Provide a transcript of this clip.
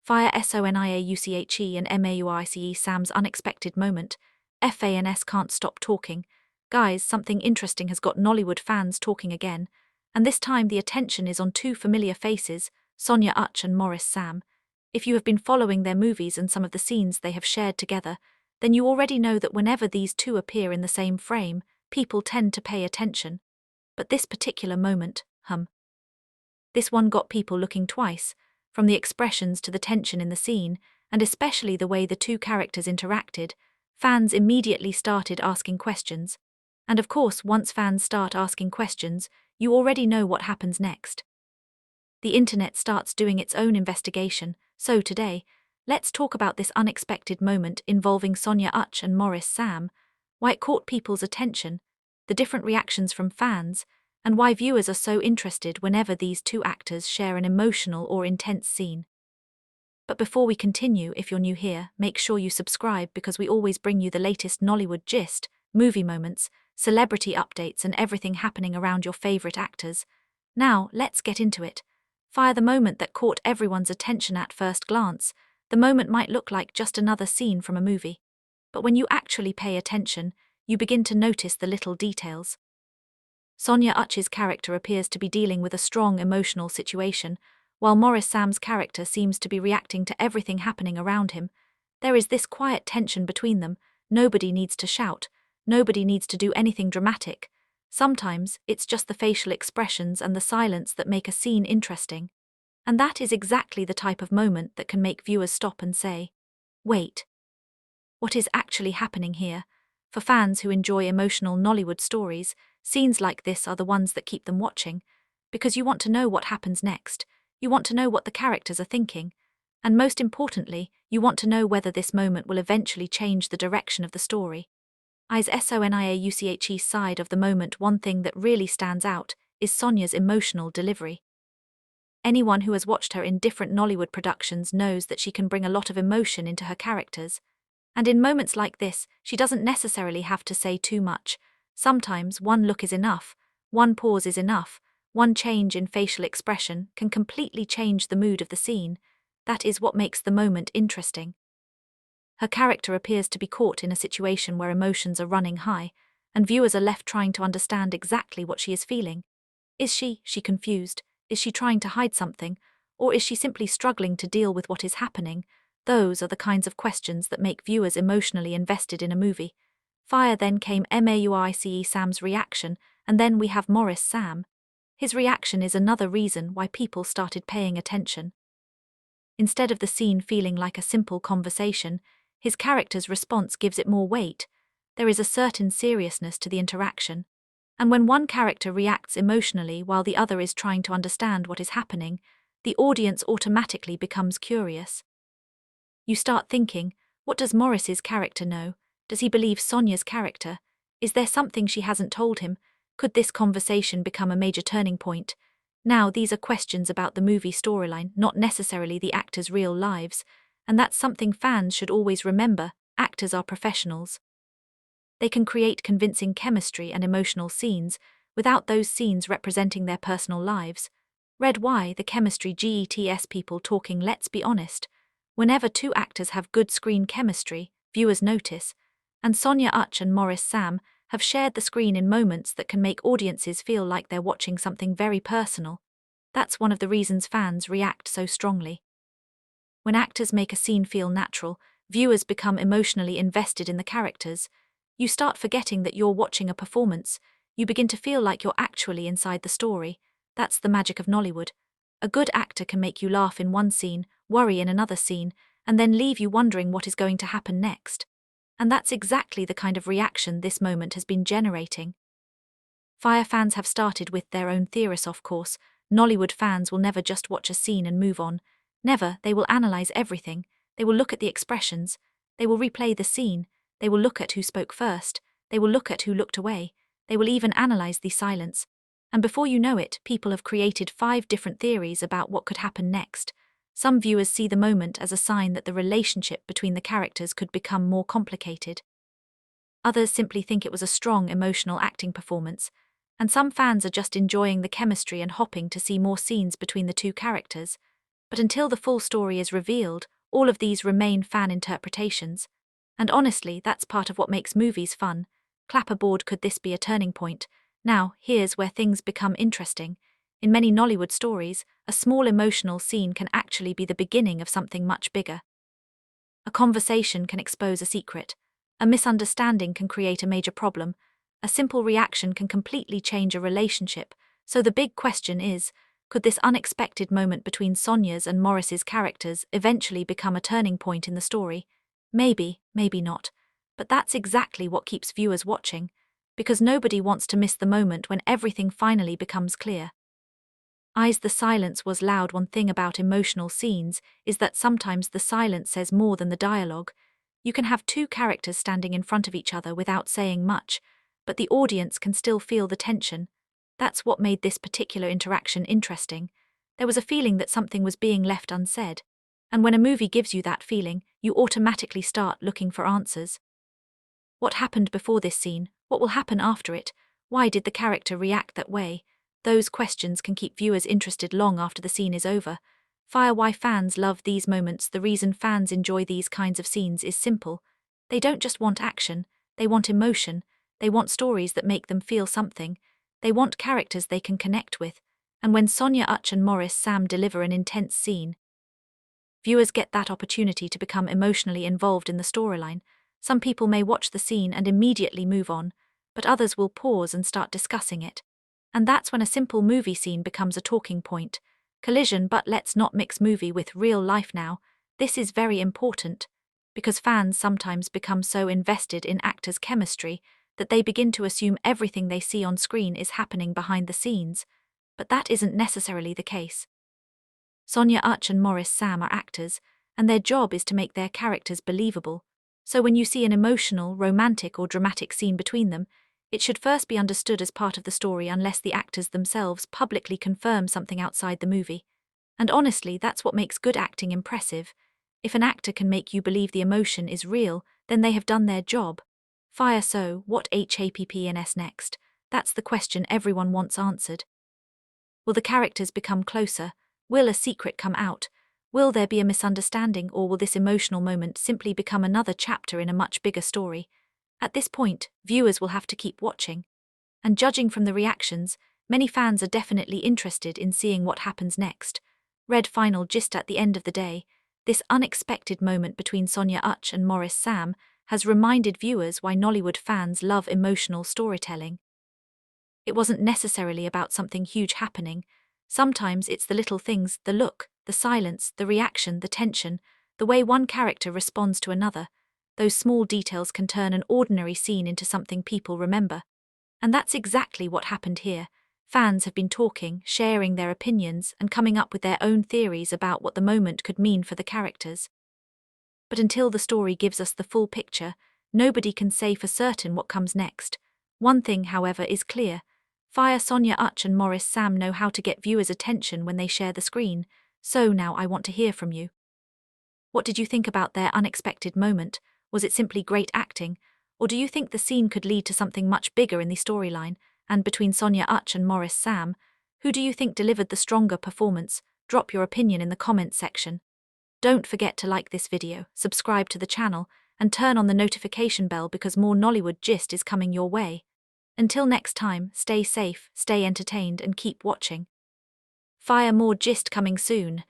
Via Sonia Uche and Maurice Sam's unexpected moment, FANS can't stop talking. Guys, something interesting has got Nollywood fans talking again, and this time the attention is on two familiar faces, Sonia Uche and Maurice Sam. If you have been following their movies and some of the scenes they have shared together, then you already know that whenever these two appear in the same frame, people tend to pay attention. But this particular moment, this one got people looking twice, from the expressions to the tension in the scene, and especially the way the two characters interacted. Fans immediately started asking questions. And of course, once fans start asking questions, you already know what happens next. The internet starts doing its own investigation, so today, let's talk about this unexpected moment involving Sonia Uche and Maurice Sam, why it caught people's attention, the different reactions from fans, and why viewers are so interested whenever these two actors share an emotional or intense scene. But before we continue, if you're new here, make sure you subscribe because we always bring you the latest Nollywood gist, movie moments, celebrity updates and everything happening around your favorite actors. Now, let's get into it. Fire the moment that caught everyone's attention at first glance. The moment might look like just another scene from a movie. But when you actually pay attention, you begin to notice the little details. Sonia Uche's character appears to be dealing with a strong emotional situation, while Maurice Sam's character seems to be reacting to everything happening around him. There is this quiet tension between them. Nobody needs to shout. Nobody needs to do anything dramatic. Sometimes, it's just the facial expressions and the silence that make a scene interesting. And that is exactly the type of moment that can make viewers stop and say, "Wait, what is actually happening here?" For fans who enjoy emotional Nollywood stories, scenes like this are the ones that keep them watching, because you want to know what happens next, you want to know what the characters are thinking, and most importantly, you want to know whether this moment will eventually change the direction of the story. As Sonia Uche's side of the moment, one thing that really stands out is Sonia's emotional delivery. Anyone who has watched her in different Nollywood productions knows that she can bring a lot of emotion into her characters. And in moments like this, she doesn't necessarily have to say too much. Sometimes one look is enough, one pause is enough, one change in facial expression can completely change the mood of the scene. That is what makes the moment interesting. Her character appears to be caught in a situation where emotions are running high, and viewers are left trying to understand exactly what she is feeling. Is she confused? Is she trying to hide something? Or is she simply struggling to deal with what is happening? Those are the kinds of questions that make viewers emotionally invested in a movie. Then came Maurice Sam's reaction, and then we have Maurice Sam. His reaction is another reason why people started paying attention. Instead of the scene feeling like a simple conversation, his character's response gives it more weight. There is a certain seriousness to the interaction. And when one character reacts emotionally while the other is trying to understand what is happening, the audience automatically becomes curious. You start thinking, what does Maurice's character know? Does he believe Sonia's character? Is there something she hasn't told him? Could this conversation become a major turning point? Now, these are questions about the movie storyline, not necessarily the actors' real lives, and that's something fans should always remember. Actors are professionals. They can create convincing chemistry and emotional scenes without those scenes representing their personal lives. Read why the chemistry gets people talking. Let's be honest. Whenever two actors have good screen chemistry, viewers notice, and Sonia Uche and Maurice Sam have shared the screen in moments that can make audiences feel like they're watching something very personal. That's one of the reasons fans react so strongly. When actors make a scene feel natural, viewers become emotionally invested in the characters. You start forgetting that you're watching a performance. You begin to feel like you're actually inside the story. That's the magic of Nollywood. A good actor can make you laugh in one scene, worry in another scene, and then leave you wondering what is going to happen next. And that's exactly the kind of reaction this moment has been generating. Fans have started with their own theories, of course. Nollywood fans will never just watch a scene and move on. Never. They will analyze everything. They will look at the expressions. They will replay the scene. They will look at who spoke first. They will look at who looked away. They will even analyze the silence. And before you know it, people have created 5 different theories about what could happen next. Some viewers see the moment as a sign that the relationship between the characters could become more complicated. Others simply think it was a strong emotional acting performance. And some fans are just enjoying the chemistry and hopping to see more scenes between the two characters. But until the full story is revealed, all of these remain fan interpretations. And honestly, that's part of what makes movies fun. Clap aboard, could this be a turning point? Now, here's where things become interesting. In many Nollywood stories, a small emotional scene can actually be the beginning of something much bigger. A conversation can expose a secret. A misunderstanding can create a major problem. A simple reaction can completely change a relationship. So the big question is, could this unexpected moment between Sonia's and Maurice's characters eventually become a turning point in the story? Maybe, maybe not. But that's exactly what keeps viewers watching, because nobody wants to miss the moment when everything finally becomes clear. The silence was loud. One thing about emotional scenes is that sometimes the silence says more than the dialogue. You can have two characters standing in front of each other without saying much, but the audience can still feel the tension. That's what made this particular interaction interesting. There was a feeling that something was being left unsaid. And when a movie gives you that feeling, you automatically start looking for answers. What happened before this scene? What will happen after it? Why did the character react that way? Those questions can keep viewers interested long after the scene is over. Why fans love these moments. The reason fans enjoy these kinds of scenes is simple. They don't just want action, they want emotion. They want stories that make them feel something. They want characters they can connect with. And when Sonia Uche and Maurice Sam deliver an intense scene, viewers get that opportunity to become emotionally involved in the storyline. Some people may watch the scene and immediately move on, but others will pause and start discussing it. And that's when a simple movie scene becomes a talking point. Collision. But let's not mix movie with real life now. This is very important, because fans sometimes become so invested in actors' chemistry that they begin to assume everything they see on screen is happening behind the scenes. But that isn't necessarily the case. Sonia Uche and Maurice Sam are actors, and their job is to make their characters believable. So when you see an emotional, romantic or dramatic scene between them, it should first be understood as part of the story unless the actors themselves publicly confirm something outside the movie. And honestly, that's what makes good acting impressive. If an actor can make you believe the emotion is real, then they have done their job. So, what happens next? That's the question everyone wants answered. Will the characters become closer? Will a secret come out? Will there be a misunderstanding, or will this emotional moment simply become another chapter in a much bigger story? At this point, viewers will have to keep watching. And judging from the reactions, many fans are definitely interested in seeing what happens next. Final gist: at the end of the day, this unexpected moment between Sonia Uche and Maurice Sam has reminded viewers why Nollywood fans love emotional storytelling. It wasn't necessarily about something huge happening. Sometimes it's the little things, the look, the silence, the reaction, the tension, the way one character responds to another. Those small details can turn an ordinary scene into something people remember. And that's exactly what happened here. Fans have been talking, sharing their opinions, and coming up with their own theories about what the moment could mean for the characters. But until the story gives us the full picture, nobody can say for certain what comes next. One thing, however, is clear. Sonia Uche and Maurice Sam know how to get viewers' attention when they share the screen. So now I want to hear from you. What did you think about their unexpected moment? Was it simply great acting? Or do you think the scene could lead to something much bigger in the storyline? And between Sonia Uche and Maurice Sam, who do you think delivered the stronger performance? Drop your opinion in the comments section. Don't forget to like this video, subscribe to the channel, and turn on the notification bell because more Nollywood gist is coming your way. Until next time, stay safe, stay entertained, and keep watching. More gist coming soon.